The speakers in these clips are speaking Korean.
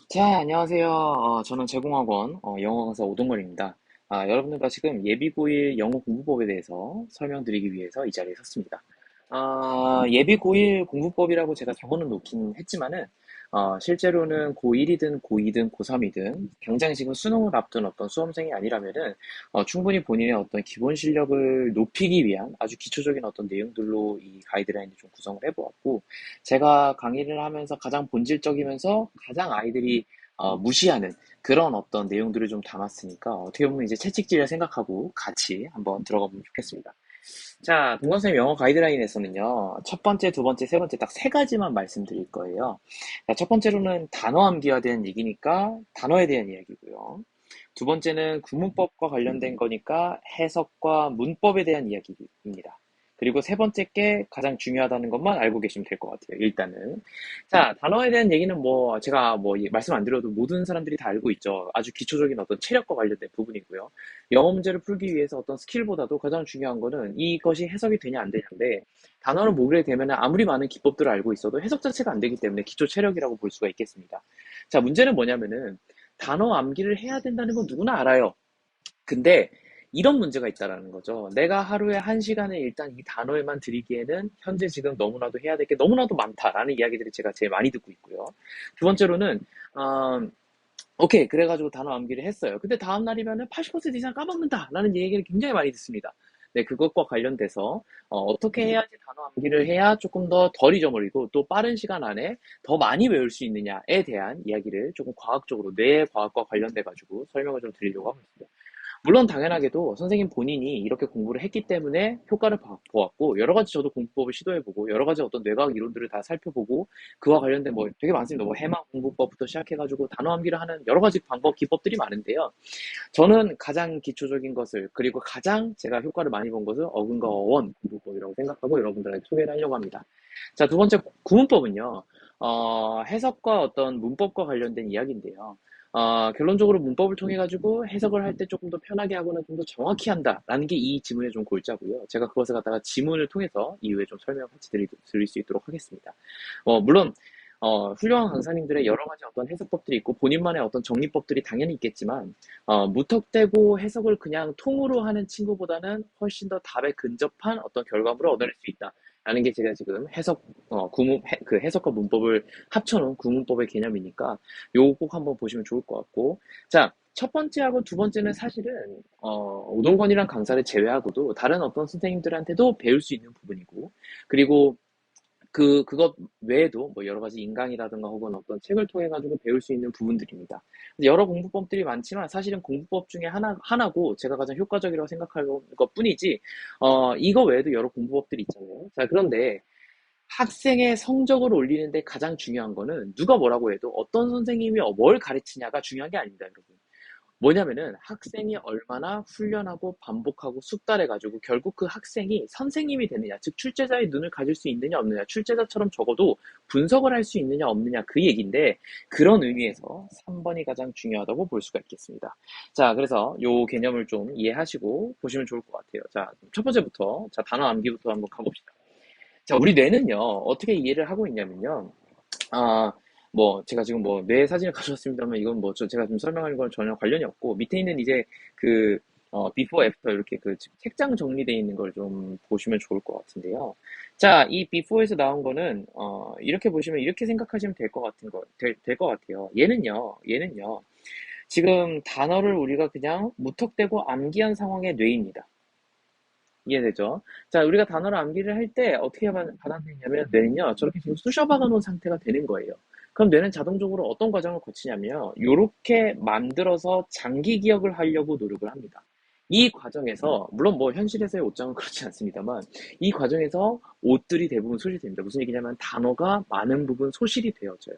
자, 안녕하세요. 저는 제공학원 영어 강사 오동건입니다. 여러분들과 지금 예비 고1 영어 공부법에 대해서 설명드리기 위해서 이 자리에 섰습니다. 예비 고1 공부법이라고 제가 적어는 놓긴 했지만은, 실제로는 고1이든 고2든 고3이든 당장 지금 수능을 앞둔 어떤 수험생이 아니라면은, 충분히 본인의 어떤 기본 실력을 높이기 위한 아주 기초적인 어떤 내용들로 이 가이드라인을 좀 구성을 해보았고, 제가 강의를 하면서 가장 본질적이면서 가장 아이들이 무시하는 그런 어떤 내용들을 좀 담았으니까 어떻게 보면 이제 채찍질을 생각하고 같이 한번 들어가 보면 좋겠습니다. 자, 동강쌤 영어 가이드라인에서는요, 첫 번째, 두 번째, 세 번째 딱 세 가지만 말씀드릴 거예요. 자, 첫 번째로는 단어 암기와 대한 얘기니까 단어에 대한 이야기고요. 두 번째는 구문법과 관련된 거니까 해석과 문법에 대한 이야기입니다. 그리고 세 번째 게 가장 중요하다는 것만 알고 계시면 될 것 같아요. 일단은. 자, 단어에 대한 얘기는 뭐 제가 뭐 말씀 안 드려도 모든 사람들이 다 알고 있죠. 아주 기초적인 어떤 체력과 관련된 부분이고요. 영어 문제를 풀기 위해서 어떤 스킬보다도 가장 중요한 거는 이것이 해석이 되냐 안 되냐인데 단어를 모르게 되면 아무리 많은 기법들을 알고 있어도 해석 자체가 안 되기 때문에 기초 체력이라고 볼 수가 있겠습니다. 자, 문제는 뭐냐면은 단어 암기를 해야 된다는 건 누구나 알아요. 근데 이런 문제가 있다라는 거죠. 내가 하루에 한 시간을 일단 이 단어에만 들이기에는 현재 지금 너무나도 해야 될 게 너무나도 많다라는 이야기들을 제가 제일 많이 듣고 있고요. 두 번째로는 어, 오케이 그래가지고 단어 암기를 했어요. 근데 다음 날이면은 80% 이상 까먹는다라는 얘기를 굉장히 많이 듣습니다. 네, 그것과 관련돼서 떻게 해야지 단어 암기를 해야 조금 더 덜 잊어버리고 또 빠른 시간 안에 더 많이 외울 수 있느냐에 대한 이야기를 조금 과학적으로 뇌 과학과 관련돼 가지고 설명을 좀 드리려고 하고 있습니다. 물론 당연하게도 선생님 본인이 이렇게 공부를 했기 때문에 효과를 보았고 여러 가지 저도 공부법을 시도해보고 여러 가지 어떤 뇌과학 이론들을 다 살펴보고 그와 관련된 뭐 되게 많습니다. 뭐 해막 공부법부터 시작해가지고 단어 암기를 하는 여러 가지 방법 기법들이 많은데요. 저는 가장 기초적인 것을 그리고 가장 제가 효과를 많이 본 것을 어근과 어원 공부법이라고 생각하고 여러분들에게 소개를 하려고 합니다. 자, 두 번째 구문법은요. 해석과 어떤 문법과 관련된 이야기인데요. 결론적으로 문법을 통해 가지고 해석을 할 때 조금 더 편하게 하거나 좀 더 정확히 한다라는 게 이 지문의 좀 골자고요. 제가 그것을 갖다가 지문을 통해서 이후에 좀 설명을 같이 드릴 수 있도록 하겠습니다. 물론 훌륭한 강사님들의 여러 가지 어떤 해석법들이 있고 본인만의 어떤 정리법들이 당연히 있겠지만 무턱대고 해석을 그냥 통으로 하는 친구보다는 훨씬 더 답에 근접한 어떤 결과물을 얻어낼 수 있다. 라는 게 제가 지금 그 해석과 문법을 합쳐놓은 구문법의 개념이니까 요거 꼭 한번 보시면 좋을 것 같고. 자, 첫 번째하고 두 번째는 사실은, 오동건이란 강사를 제외하고도 다른 어떤 선생님들한테도 배울 수 있는 부분이고, 그리고 그것 외에도 뭐 여러 가지 인강이라든가 혹은 어떤 책을 통해 가지고 배울 수 있는 부분들입니다. 여러 공부법들이 많지만 사실은 공부법 중에 하나고 제가 가장 효과적이라고 생각하는 것 뿐이지, 이거 외에도 여러 공부법들이 있잖아요. 자, 그런데 학생의 성적을 올리는데 가장 중요한 거는 누가 뭐라고 해도 어떤 선생님이 뭘 가르치냐가 중요한 게 아닙니다, 여러분. 뭐냐면은 학생이 얼마나 훈련하고 반복하고 숙달해가지고 결국 그 학생이 선생님이 되느냐, 즉 출제자의 눈을 가질 수 있느냐 없느냐, 출제자처럼 적어도 분석을 할 수 있느냐 없느냐 그 얘기인데 그런 의미에서 3번이 가장 중요하다고 볼 수가 있겠습니다. 자, 그래서 요 개념을 좀 이해하시고 보시면 좋을 것 같아요. 자, 첫 번째부터 자 단어 암기부터 한번 가봅시다. 자, 우리 뇌는요 어떻게 이해를 하고 있냐면요. 아, 뭐, 제가 지금 뭐, 뇌 사진을 가져왔습니다만, 이건 뭐, 제가 지금 설명하는 건 전혀 관련이 없고, 밑에 있는 이제 그, before, after 이렇게 그 책장 정리되어 있는 걸 좀 보시면 좋을 것 같은데요. 자, 이 before에서 나온 거는, 이렇게 보시면, 이렇게 생각하시면 될 것 같아요. 얘는요, 지금 단어를 우리가 그냥 무턱대고 암기한 상황의 뇌입니다. 이해되죠? 자, 우리가 단어를 암기를 할 때 어떻게 받아들이냐면 뇌는요, 저렇게 지금 쑤셔박아 놓은 상태가 되는 거예요. 그럼 뇌는 자동적으로 어떤 과정을 거치냐면, 요렇게 만들어서 장기 기억을 하려고 노력을 합니다. 이 과정에서, 물론 뭐 현실에서의 옷장은 그렇지 않습니다만, 이 과정에서 옷들이 대부분 소실이 됩니다. 무슨 얘기냐면 단어가 많은 부분 소실이 되어져요.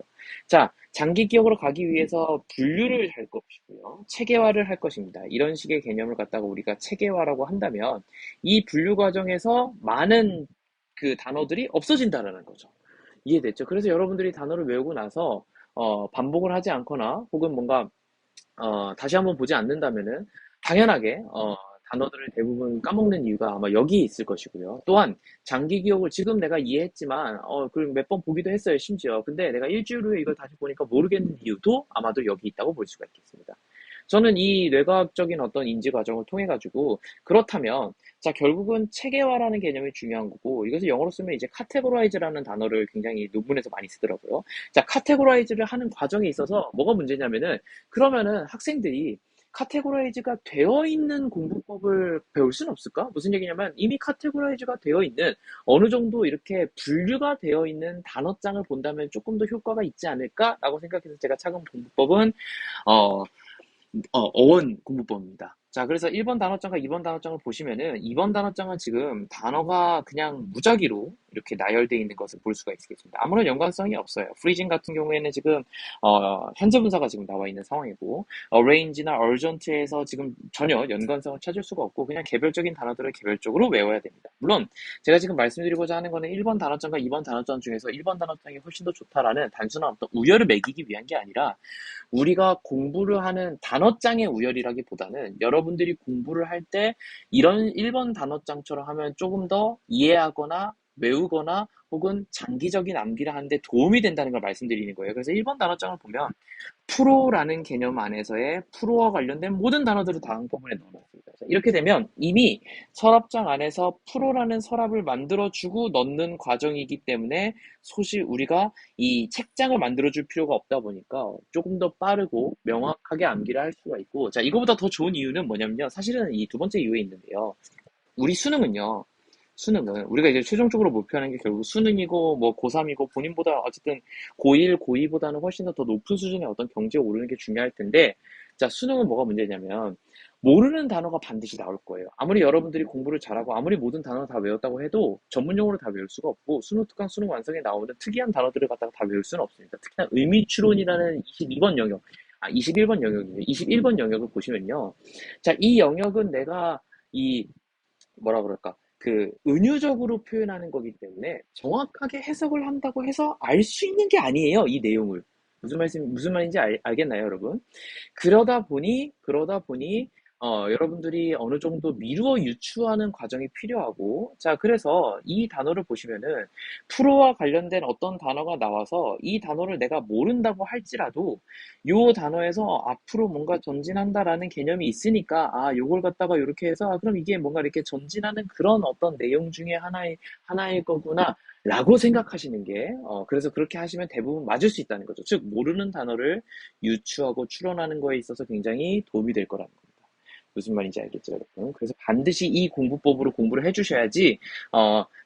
자, 장기 기억으로 가기 위해서 분류를 할 것이고요. 체계화를 할 것입니다. 이런 식의 개념을 갖다가 우리가 체계화라고 한다면, 이 분류 과정에서 많은 그 단어들이 없어진다라는 거죠. 이해됐죠? 그래서 여러분들이 단어를 외우고 나서 반복을 하지 않거나 혹은 뭔가 다시 한번 보지 않는다면은 당연하게 단어들을 대부분 까먹는 이유가 아마 여기에 있을 것이고요. 또한 장기 기억을 지금 내가 이해했지만 그리고 몇 번 보기도 했어요, 심지어. 근데 내가 일주일 후에 이걸 다시 보니까 모르겠는 이유도 아마도 여기 있다고 볼 수가 있겠습니다. 저는 이 뇌과학적인 어떤 인지 과정을 통해 가지고 그렇다면 자 결국은 체계화라는 개념이 중요한 거고 이것을 영어로 쓰면 이제 categorize라는 단어를 굉장히 논문에서 많이 쓰더라고요. 자 categorize를 하는 과정에 있어서 뭐가 문제냐면은 그러면은 학생들이 카테고라이즈가 되어 있는 공부법을 배울 수는 없을까? 무슨 얘기냐면 이미 카테고라이즈가 되어 있는 어느 정도 이렇게 분류가 되어 있는 단어장을 본다면 조금 더 효과가 있지 않을까라고 생각해서 제가 찾은 공부법은 어, 어원 공부법입니다. 자, 그래서 1번 단어장과 2번 단어장을 보시면은 2번 단어장은 지금 단어가 그냥 무작위로 이렇게 나열되어 있는 것을 볼 수가 있겠습니다. 아무런 연관성이 없어요. freezing 같은 경우에는 지금 현재 분사가 지금 나와 있는 상황이고 arrange나 urgent에서 지금 전혀 연관성을 찾을 수가 없고 그냥 개별적인 단어들을 개별적으로 외워야 됩니다. 물론 제가 지금 말씀드리고자 하는 거는 1번 단어장과 2번 단어장 중에서 1번 단어장이 훨씬 더 좋다라는 단순한 어떤 우열을 매기기 위한 게 아니라 우리가 공부를 하는 단어장의 우열이라기보다는 여러분들이 공부를 할 때 이런 1번 단어장처럼 하면 조금 더 이해하거나 외우거나 혹은 장기적인 암기를 하는데 도움이 된다는 걸 말씀드리는 거예요. 그래서 1번 단어장을 보면 프로라는 개념 안에서의 프로와 관련된 모든 단어들을 다 한꺼번에 넣어놨습니다. 이렇게 되면 이미 서랍장 안에서 프로라는 서랍을 만들어주고 넣는 과정이기 때문에 소실 우리가 이 책장을 만들어줄 필요가 없다 보니까 조금 더 빠르고 명확하게 암기를 할 수가 있고 자 이거보다 더 좋은 이유는 뭐냐면요. 사실은 이 두 번째 이유에 있는데요. 우리 수능은 우리가 이제 최종적으로 목표하는 게 결국 수능이고 뭐 고3이고 본인보다 어쨌든 고1, 고2보다는 훨씬 더 높은 수준의 어떤 경지에 오르는 게 중요할 텐데 자 수능은 뭐가 문제냐면 모르는 단어가 반드시 나올 거예요. 아무리 여러분들이 공부를 잘하고 아무리 모든 단어를 다 외웠다고 해도 전문용어로 다 외울 수가 없고 수능 특강 수능 완성에 나오는 특이한 단어들을 갖다가 다 외울 수는 없습니다. 특히나 의미추론이라는 22번 영역 21번 영역이에요. 21번 영역을 보시면요. 자, 이 영역은 내가 이 뭐라 그럴까? 그 은유적으로 표현하는 거기 때문에 정확하게 해석을 한다고 해서 알 수 있는 게 아니에요, 이 내용을. 무슨 말인지 알겠나요, 여러분? 그러다 보니 여러분들이 어느 정도 미루어 유추하는 과정이 필요하고, 자, 그래서 이 단어를 보시면은 프로와 관련된 어떤 단어가 나와서 이 단어를 내가 모른다고 할지라도 요 단어에서 앞으로 뭔가 전진한다라는 개념이 있으니까 요걸 갖다가 이렇게 해서 그럼 이게 뭔가 이렇게 전진하는 그런 어떤 내용 중에 하나일 거구나 라고 생각하시는 게 그래서 그렇게 하시면 대부분 맞을 수 있다는 거죠. 즉 모르는 단어를 유추하고 추론하는 거에 있어서 굉장히 도움이 될 거라는 겁니다. 무슨 말인지 알겠죠, 여러분? 그래서 반드시 이 공부법으로 공부를 해주셔야지,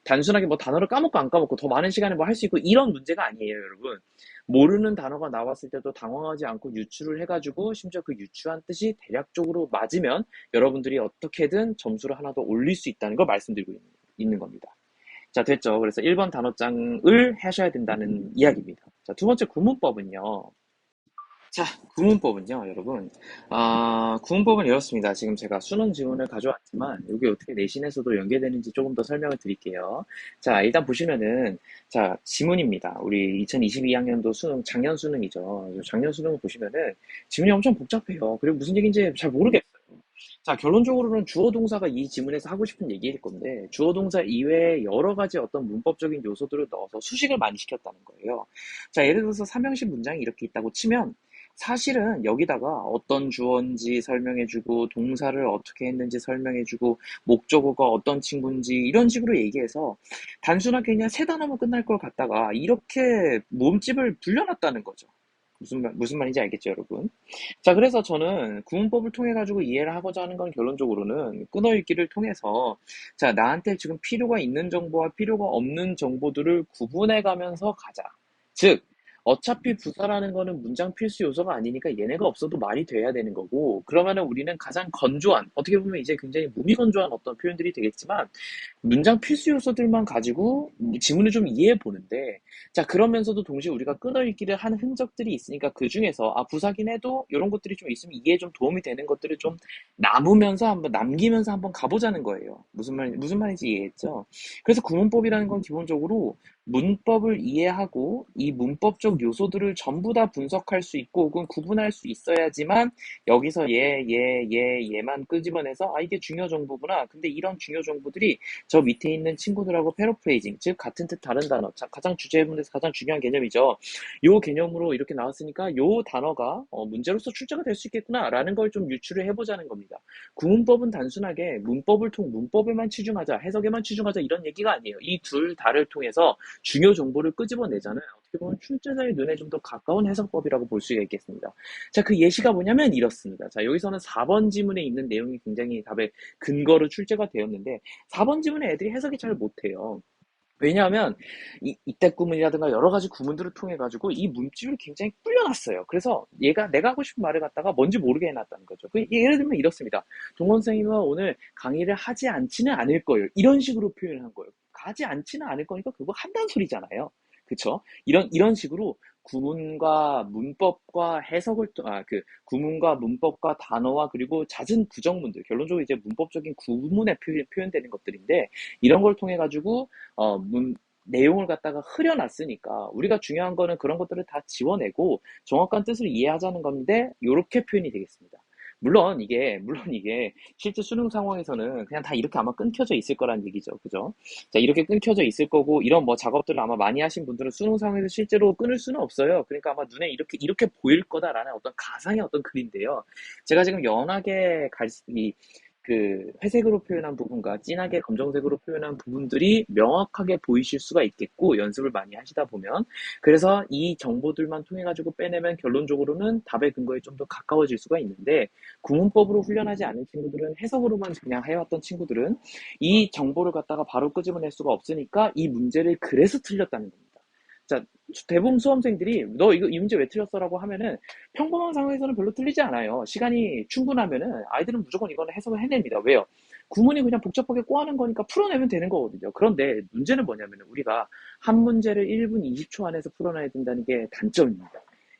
단순하게 뭐 단어를 까먹고 안 까먹고 더 많은 시간을 뭐 할 수 있고 이런 문제가 아니에요, 여러분. 모르는 단어가 나왔을 때도 당황하지 않고 유추를 해가지고 심지어 그 유추한 뜻이 대략적으로 맞으면 여러분들이 어떻게든 점수를 하나 더 올릴 수 있다는 걸 말씀드리고 있는 겁니다. 자, 됐죠. 그래서 1번 단어장을 하셔야 된다는 이야기입니다. 자, 두 번째 구문법은요. 자, 구문법은요, 여러분. 구문법은 이렇습니다. 지금 제가 수능 지문을 가져왔지만, 이게 어떻게 내신에서도 연계되는지 조금 더 설명을 드릴게요. 자, 일단 보시면은, 자, 지문입니다. 우리 2022학년도 수능, 작년 수능이죠. 작년 수능을 보시면은, 지문이 엄청 복잡해요. 그리고 무슨 얘기인지 잘 모르겠어요. 자, 결론적으로는 주어 동사가 이 지문에서 하고 싶은 얘기일 건데, 주어 동사 이외에 여러 가지 어떤 문법적인 요소들을 넣어서 수식을 많이 시켰다는 거예요. 자, 예를 들어서 삼형식 문장이 이렇게 있다고 치면, 사실은 여기다가 어떤 주어인지 설명해주고, 동사를 어떻게 했는지 설명해주고, 목적어가 어떤 친구인지, 이런 식으로 얘기해서, 단순하게 그냥 세 단어만 끝날 걸 갖다가, 이렇게 몸집을 불려놨다는 거죠. 무슨 말인지 알겠죠, 여러분? 자, 그래서 저는 구문법을 통해 가지고 이해를 하고자 하는 건 결론적으로는 끊어읽기를 통해서 자, 나한테 지금 필요가 있는 정보와 필요가 없는 정보들을 구분해 가면서 가자. 즉, 어차피 부사라는 거는 문장 필수 요소가 아니니까 얘네가 없어도 말이 돼야 되는 거고, 그러면은 우리는 가장 건조한, 어떻게 보면 이제 굉장히 무미건조한 어떤 표현들이 되겠지만, 문장 필수 요소들만 가지고 지문을 좀 이해해 보는데, 자, 그러면서도 동시에 우리가 끊어읽기를 하는 흔적들이 있으니까 그 중에서, 부사긴 해도 이런 것들이 좀 있으면 이해에 좀 도움이 되는 것들을 좀 남기면서 한번 가보자는 거예요. 무슨 말인지 이해했죠? 그래서 구문법이라는 건 기본적으로 문법을 이해하고 이 문법적 요소들을 전부 다 분석할 수 있고 혹은 구분할 수 있어야지만 여기서 얘만 끄집어내서 아 이게 중요 정보구나. 근데 이런 중요 정보들이 저 밑에 있는 친구들하고 패러프레이징, 즉 같은 뜻 다른 단어, 가장 주제분에서 가장 중요한 개념이죠. 요 개념으로 이렇게 나왔으니까 요 단어가 문제로서 출제가 될 수 있겠구나라는 걸 좀 유추를 해보자는 겁니다. 구문법은 단순하게 문법에만 치중하자, 해석에만 치중하자 이런 얘기가 아니에요. 이 둘 다를 통해서 중요 정보를 끄집어내자는 어떻게 보면 출제자의 눈에 좀 더 가까운 해석법이라고 볼 수가 있겠습니다. 자, 그 예시가 뭐냐면 이렇습니다. 자, 여기서는 4번 지문에 있는 내용이 굉장히 답의 근거로 출제가 되었는데 4번 지문에 애들이 해석이 잘 못해요. 왜냐하면 이때 구문이라든가 여러 가지 구문들을 통해 가지고 이 문집을 굉장히 불려놨어요. 그래서 얘가 내가 하고 싶은 말을 갖다가 뭔지 모르게 해놨다는 거죠. 예를 들면 이렇습니다. 동원 선생님은 오늘 강의를 하지 않지는 않을 거예요. 이런 식으로 표현을 한 거예요. 가지 않지는 않을 거니까 그거 한다는 소리잖아요. 그쵸? 이런 식으로 구문과 문법과 해석을 구문과 문법과 단어와 그리고 잦은 부정문들 결론적으로 이제 문법적인 구문에 표현되는 것들인데 이런 걸 통해 가지고 내용을 갖다가 흐려놨으니까 우리가 중요한 거는 그런 것들을 다 지워내고 정확한 뜻을 이해하자는 건데 요렇게 표현이 되겠습니다. 물론 이게 실제 수능 상황에서는 그냥 다 이렇게 아마 끊겨져 있을 거란 얘기죠. 그죠? 자, 이렇게 끊겨져 있을 거고 이런 뭐 작업들을 아마 많이 하신 분들은 수능 상황에서 실제로 끊을 수는 없어요. 그러니까 아마 눈에 이렇게 보일 거다라는 어떤 가상의 어떤 글인데요. 제가 지금 연하게 회색으로 표현한 부분과 진하게 검정색으로 표현한 부분들이 명확하게 보이실 수가 있겠고, 연습을 많이 하시다 보면. 그래서 이 정보들만 통해 가지고 빼내면 결론적으로는 답의 근거에 좀 더 가까워질 수가 있는데, 구문법으로 훈련하지 않은 친구들은 해석으로만 그냥 해왔던 친구들은 이 정보를 갖다가 바로 끄집어낼 수가 없으니까 이 문제를 그래서 틀렸다는 겁니다. 자, 대부분 수험생들이 너 이 문제 왜 틀렸어라고 하면은 평범한 상황에서는 별로 틀리지 않아요. 시간이 충분하면은 아이들은 무조건 이거는 해석을 해냅니다. 왜요? 구문이 그냥 복잡하게 꼬아는 거니까 풀어내면 되는 거거든요. 그런데 문제는 뭐냐면은 우리가 한 문제를 1분 20초 안에서 풀어내야 된다는 게 단점입니다.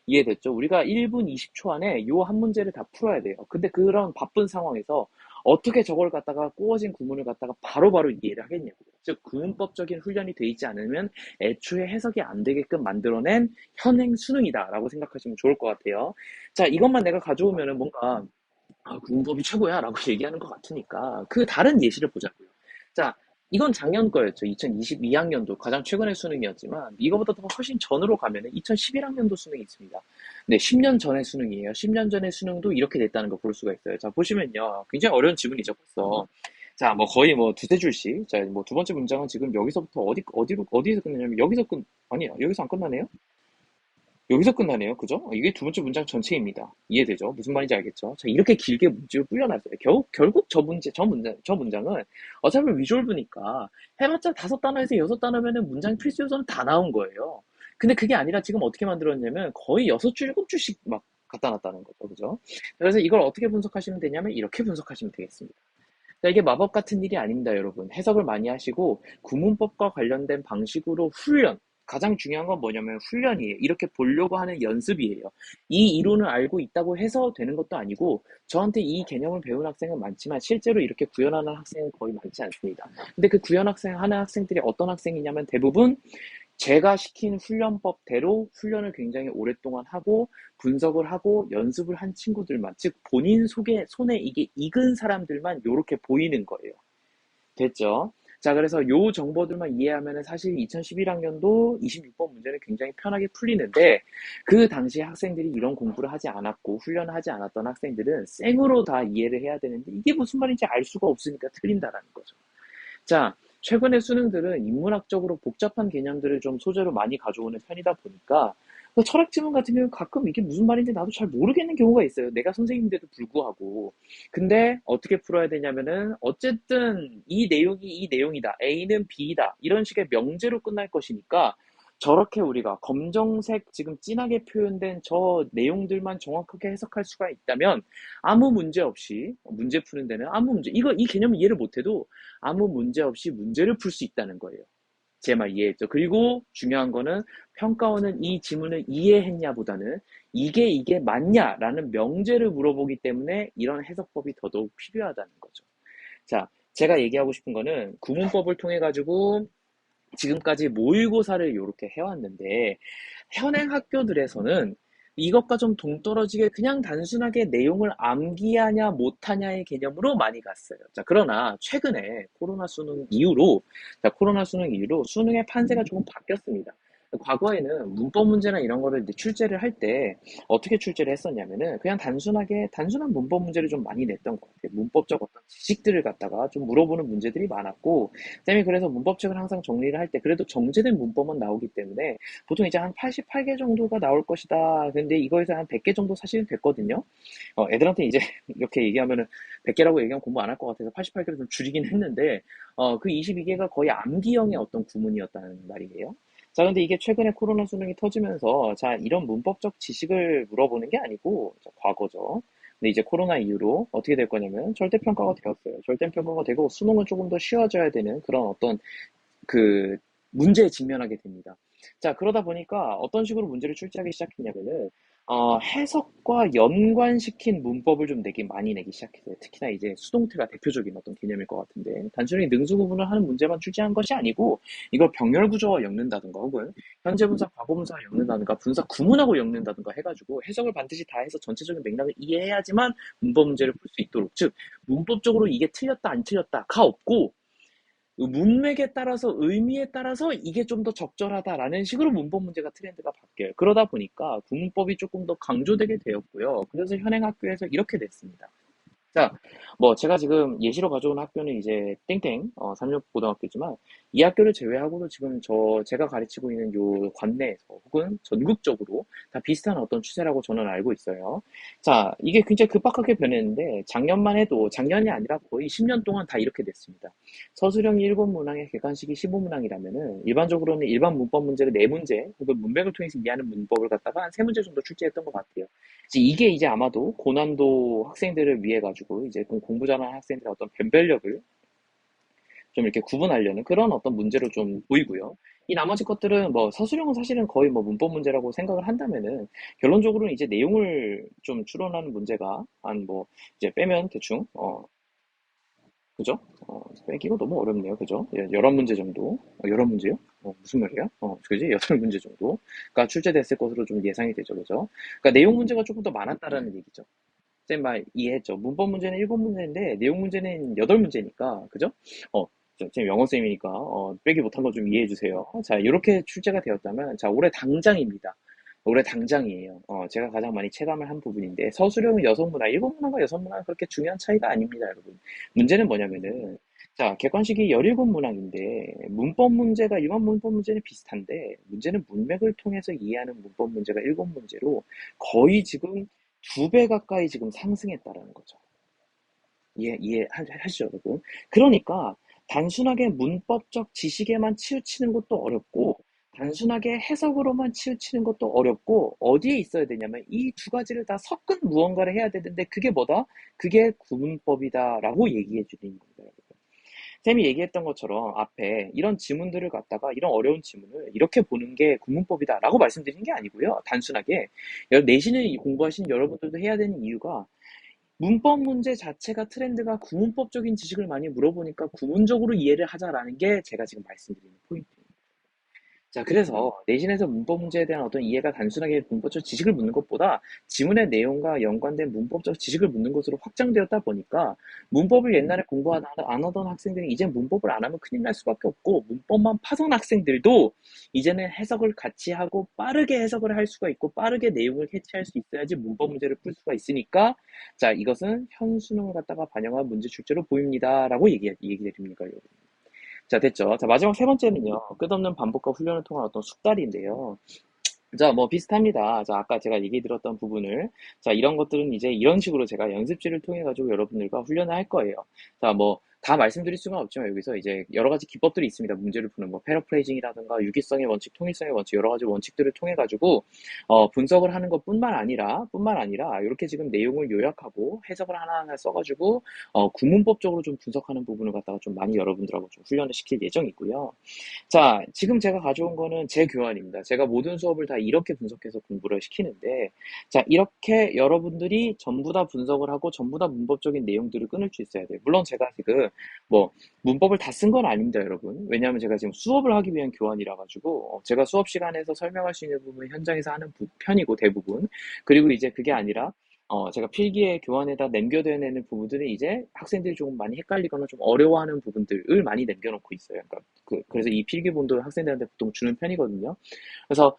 이해됐죠? 우리가 1분 20초 안에 요 한 문제를 다 풀어야 돼요. 근데 그런 바쁜 상황에서 어떻게 저걸 갖다가 꼬어진 구문을 갖다가 바로바로 이해를 하겠냐고요. 즉, 구문법적인 훈련이 돼 있지 않으면 애초에 해석이 안 되게끔 만들어낸 현행 수능이다라고 생각하시면 좋을 것 같아요. 자, 이것만 내가 가져오면은 뭔가 구문법이 최고야라고 얘기하는 것 같으니까 그 다른 예시를 보자고요. 자, 이건 작년 거였죠. 2022학년도 가장 최근의 수능이었지만 이거보다 더 훨씬 전으로 가면은 2011학년도 수능이 있습니다. 네, 10년 전의 수능이에요. 10년 전의 수능도 이렇게 됐다는 거 볼 수가 있어요. 자, 보시면요. 굉장히 어려운 지문이죠, 벌써. 자, 뭐 거의 뭐 두세 줄씩. 자, 뭐 두 번째 문장은 지금 여기서부터 어디서 끝나냐면 아니야. 여기서 안 끝나네요? 여기서 끝나네요. 그죠? 이게 두 번째 문장 전체입니다. 이해되죠? 무슨 말인지 알겠죠? 자, 이렇게 길게 문제를 불려놨어요. 결국 저 문장은 어차피 위졸브니까 해봤자 5단어에서 6단어면은 문장 필수 요소는 다 나온 거예요. 근데 그게 아니라 지금 어떻게 만들었냐면 거의 6줄, 7줄씩 막 갖다 놨다는 거죠. 그죠? 그래서 이걸 어떻게 분석하시면 되냐면 이렇게 분석하시면 되겠습니다. 자, 이게 마법 같은 일이 아닙니다, 여러분. 해석을 많이 하시고 구문법과 관련된 방식으로 가장 중요한 건 뭐냐면 훈련이에요. 이렇게 보려고 하는 연습이에요. 이 이론을 알고 있다고 해서 되는 것도 아니고 저한테 이 개념을 배운 학생은 많지만 실제로 이렇게 구현하는 학생은 거의 많지 않습니다. 근데 그 구현하는 학생들이 어떤 학생이냐면 대부분 제가 시킨 훈련법대로 훈련을 굉장히 오랫동안 하고 분석을 하고 연습을 한 친구들만, 즉 본인 손에 이게 익은 사람들만 요렇게 보이는 거예요. 됐죠? 자, 그래서 요 정보들만 이해하면 사실 2011학년도 26번 문제는 굉장히 편하게 풀리는데 그 당시 학생들이 이런 공부를 하지 않았고 훈련을 하지 않았던 학생들은 생으로 다 이해를 해야 되는데 이게 무슨 말인지 알 수가 없으니까 틀린다라는 거죠. 자, 최근의 수능들은 인문학적으로 복잡한 개념들을 좀 소재로 많이 가져오는 편이다 보니까 그 철학 지문 같은 경우는 가끔 이게 무슨 말인지 나도 잘 모르겠는 경우가 있어요. 내가 선생님인데도 불구하고. 근데 어떻게 풀어야 되냐면은 어쨌든 이 내용이다. A는 B이다. 이런 식의 명제로 끝날 것이니까 저렇게 우리가 검정색 지금 진하게 표현된 저 내용들만 정확하게 해석할 수가 있다면 아무 문제 없이 문제 푸는 데는 이 개념을 이해를 못해도 아무 문제 없이 문제를 풀 수 있다는 거예요. 제 말 이해했죠? 그리고 중요한 거는 평가원은 이 지문을 이해했냐 보다는 이게 맞냐라는 명제를 물어보기 때문에 이런 해석법이 더더욱 필요하다는 거죠. 자, 제가 얘기하고 싶은 거는 구문법을 통해 가지고 지금까지 모의고사를 이렇게 해왔는데 현행 학교들에서는 이것과 좀 동떨어지게 그냥 단순하게 내용을 암기하냐 못하냐의 개념으로 많이 갔어요. 자, 그러나 최근에 코로나 수능 이후로 수능의 판세가 조금 바뀌었습니다. 과거에는 문법 문제나 이런 거를 이제 출제를 할 때 어떻게 출제를 했었냐면은 그냥 단순한 문법 문제를 좀 많이 냈던 것 같아요. 문법적 어떤 지식들을 갖다가 좀 물어보는 문제들이 많았고, 쌤이 그래서 문법책을 항상 정리를 할 때 그래도 정제된 문법은 나오기 때문에 보통 이제 한 88개 정도가 나올 것이다. 근데 이거에서 한 100개 정도 사실은 됐거든요. 애들한테 이제 이렇게 얘기하면은 100개라고 얘기하면 공부 안 할 것 같아서 88개로 좀 줄이긴 했는데, 그 22개가 거의 암기형의 어떤 구문이었다는 말이에요. 자, 근데 이게 최근에 코로나 수능이 터지면서, 자, 이런 문법적 지식을 물어보는 게 아니고, 자, 과거죠. 근데 이제 코로나 이후로 어떻게 될 거냐면, 절대평가가 되었어요. 절대평가가 되고, 수능은 조금 더 쉬워져야 되는 그런 어떤 그 문제에 직면하게 됩니다. 자, 그러다 보니까 어떤 식으로 문제를 출제하기 시작했냐면은, 해석과 연관시킨 문법을 좀 많이 내기 시작했어요. 특히나 이제 수동태가 대표적인 어떤 개념일 것 같은데, 단순히 능수 구분을 하는 문제만 출제한 것이 아니고, 이걸 병렬 구조와 엮는다든가, 혹은 현재 분사, 과거 분사와 엮는다든가, 분사 구문하고 엮는다든가 해가지고 해석을 반드시 다 해서 전체적인 맥락을 이해해야지만 문법 문제를 풀 수 있도록, 즉, 문법적으로 이게 틀렸다, 안 틀렸다가 없고, 문맥에 따라서 의미에 따라서 이게 좀 더 적절하다라는 식으로 문법 문제가 트렌드가 바뀌어요. 그러다 보니까 구문법이 조금 더 강조되게 되었고요. 그래서 현행 학교에서 이렇게 됐습니다. 자, 뭐 제가 지금 예시로 가져온 학교는 이제 땡땡 삼육고등학교지만, 이 학교를 제외하고도 지금 제가 가르치고 있는 요 관내에서 혹은 전국적으로 다 비슷한 어떤 추세라고 저는 알고 있어요. 자, 이게 굉장히 급박하게 변했는데 작년만 해도, 작년이 아니라 거의 10년 동안 다 이렇게 됐습니다. 서술형이 7문항에 객관식이 15문항이라면은 일반적으로는 일반 문법 문제를 4문제 혹은 문맥을 통해서 이해하는 문법을 갖다가 한 3문제 정도 출제했던 것 같아요. 이게 이제 아마도 고난도 학생들을 위해 가지고 이제 공부 잘하는 학생들의 어떤 변별력을 좀 이렇게 구분하려는 그런 어떤 문제로 좀 보이고요. 이 나머지 것들은 뭐 서술형은 사실은 거의 뭐 문법 문제라고 생각을 한다면은, 결론적으로는 이제 내용을 좀 추론하는 문제가 한 뭐 이제 빼면 대충 그죠? 빼기가 너무 어렵네요. 그죠? 11문제 정도. 11문제요? 무슨 말이야? 그지? 8문제 정도가 출제됐을 것으로 좀 예상이 되죠. 그죠? 그러니까 내용 문제가 조금 더 많았다라는 얘기죠. 쌤 말 이해했죠? 문법 문제는 7문제인데 내용 문제는 8문제니까, 그죠? 어, 쌤 영어쌤이니까 빼기 못한 거 좀 이해해 주세요. 자, 이렇게 출제가 되었다면, 자, 올해 당장입니다. 올해 당장이에요. 제가 가장 많이 체감을 한 부분인데, 서술형은 6문항, 7문항과 6문항은 그렇게 중요한 차이가 아닙니다, 여러분. 문제는 뭐냐면은, 자, 객관식이 17문항인데, 문법 문제가, 일반 문법 문제는 비슷한데, 문제는 문맥을 통해서 이해하는 문법 문제가 7문제로 거의 지금 2배 가까이 지금 상승했다라는 거죠. 이해하시죠, 여러분? 그러니까 단순하게 문법적 지식에만 치우치는 것도 어렵고, 단순하게 해석으로만 치우치는 것도 어렵고, 어디에 있어야 되냐면 이 두 가지를 다 섞은 무언가를 해야 되는데, 그게 뭐다? 그게 구문법이다라고 얘기해 주는 겁니다, 여러분. 쌤이 얘기했던 것처럼 앞에 이런 지문들을 갖다가, 이런 어려운 지문을 이렇게 보는 게 구문법이다라고 말씀드린 게 아니고요. 단순하게 내신을 공부하신 여러분들도 해야 되는 이유가, 문법 문제 자체가 트렌드가 구문법적인 지식을 많이 물어보니까 구문적으로 이해를 하자라는 게 제가 지금 말씀드리는 포인트입니다. 자, 그래서 내신에서 문법 문제에 대한 어떤 이해가 단순하게 문법적 지식을 묻는 것보다 지문의 내용과 연관된 문법적 지식을 묻는 것으로 확장되었다 보니까, 문법을 옛날에 공부 안 하던 학생들이 이제 문법을 안 하면 큰일 날 수밖에 없고, 문법만 파던 학생들도 이제는 해석을 같이 하고 빠르게 해석을 할 수가 있고 빠르게 내용을 캐치할 수 있어야지 문법 문제를 풀 수가 있으니까, 자, 이것은 현 수능을 갖다가 반영한 문제 출제로 보입니다라고 얘기 드립니다, 여러분. 자, 됐죠. 자, 마지막 세 번째는요. 끝없는 반복과 훈련을 통한 어떤 숙달인데요. 자, 뭐 비슷합니다. 자, 아까 제가 얘기 들었던 부분을, 자, 이런 것들은 이제 이런 식으로 제가 연습지를 통해 가지고 여러분들과 훈련을 할 거예요. 자, 뭐 다 말씀드릴 수는 없지만 여기서 이제 여러 가지 기법들이 있습니다. 문제를 푸는 뭐 패러프레이징이라든가 유기성의 원칙, 통일성의 원칙, 여러 가지 원칙들을 통해 가지고 분석을 하는 것뿐만 아니라 이렇게 지금 내용을 요약하고 해석을 하나하나 써가지고 구문법적으로 좀 분석하는 부분을 갖다가 좀 많이 여러분들하고 좀 훈련을 시킬 예정이고요. 자, 지금 제가 가져온 거는 제 교환입니다. 제가 모든 수업을 다 이렇게 분석해서 공부를 시키는데, 자, 이렇게 여러분들이 전부 다 분석을 하고 전부 다 문법적인 내용들을 끊을 수 있어야 돼요. 물론 제가 지금 뭐 문법을 다 쓴 건 아닙니다, 여러분. 왜냐하면 제가 지금 수업을 하기 위한 교환이라 가지고 제가 수업 시간에서 설명할 수 있는 부분 현장에서 하는 편이고 대부분. 그리고 이제 그게 아니라 제가 필기에 교환에다 남겨내는 부분들은 이제 학생들이 조금 많이 헷갈리거나 좀 어려워하는 부분들을 많이 남겨놓고 있어요. 그러니까 그래서 이 필기본도 학생들한테 보통 주는 편이거든요. 그래서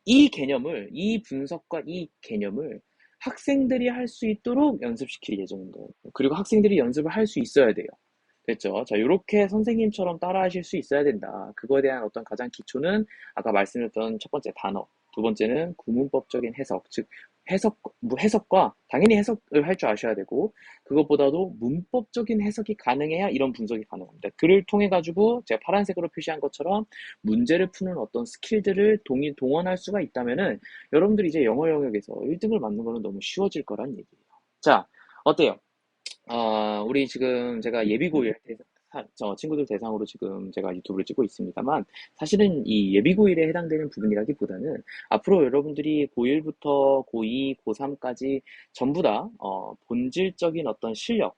이 개념을, 이 분석과 이 개념을 학생들이 할 수 있도록 연습시킬 예정인 거예요. 그리고 학생들이 연습을 할 수 있어야 돼요. 됐죠? 자, 요렇게 선생님처럼 따라 하실 수 있어야 된다. 그거에 대한 어떤 가장 기초는 아까 말씀드렸던 첫 번째 단어, 두 번째는 구문법적인 해석, 즉 해석과 당연히 해석을 할 줄 아셔야 되고 그것보다도 문법적인 해석이 가능해야 이런 분석이 가능합니다. 글을 통해 가지고 제가 파란색으로 표시한 것처럼 문제를 푸는 어떤 스킬들을 동원할 수가 있다면은 여러분들이 이제 영어 영역에서 1등을 맞는 거는 너무 쉬워질 거란 얘기예요. 자, 어때요? 우리 지금 제가 예비고일 저 친구들 대상으로 지금 제가 유튜브를 찍고 있습니다만, 사실은 이 예비고일에 해당되는 부분이라기보다는 앞으로 여러분들이 고1부터 고2, 고3까지 전부 다, 본질적인 어떤 실력을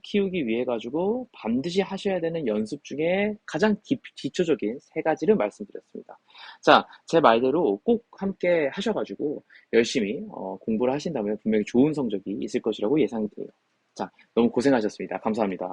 키우기 위해 가지고 반드시 하셔야 되는 연습 중에 가장 기초적인 세 가지를 말씀드렸습니다. 자, 제 말대로 꼭 함께 하셔가지고 열심히 공부를 하신다면 분명히 좋은 성적이 있을 것이라고 예상이 돼요. 자, 너무 고생하셨습니다. 감사합니다.